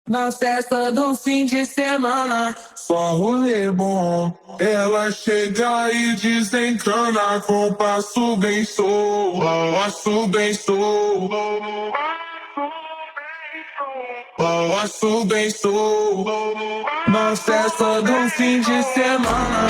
Na festa do fim de semana, só rolê bom. Ela chega e desencana com passo bem sou, passo bem sou, passo bem sou. Na festa do fim de semana.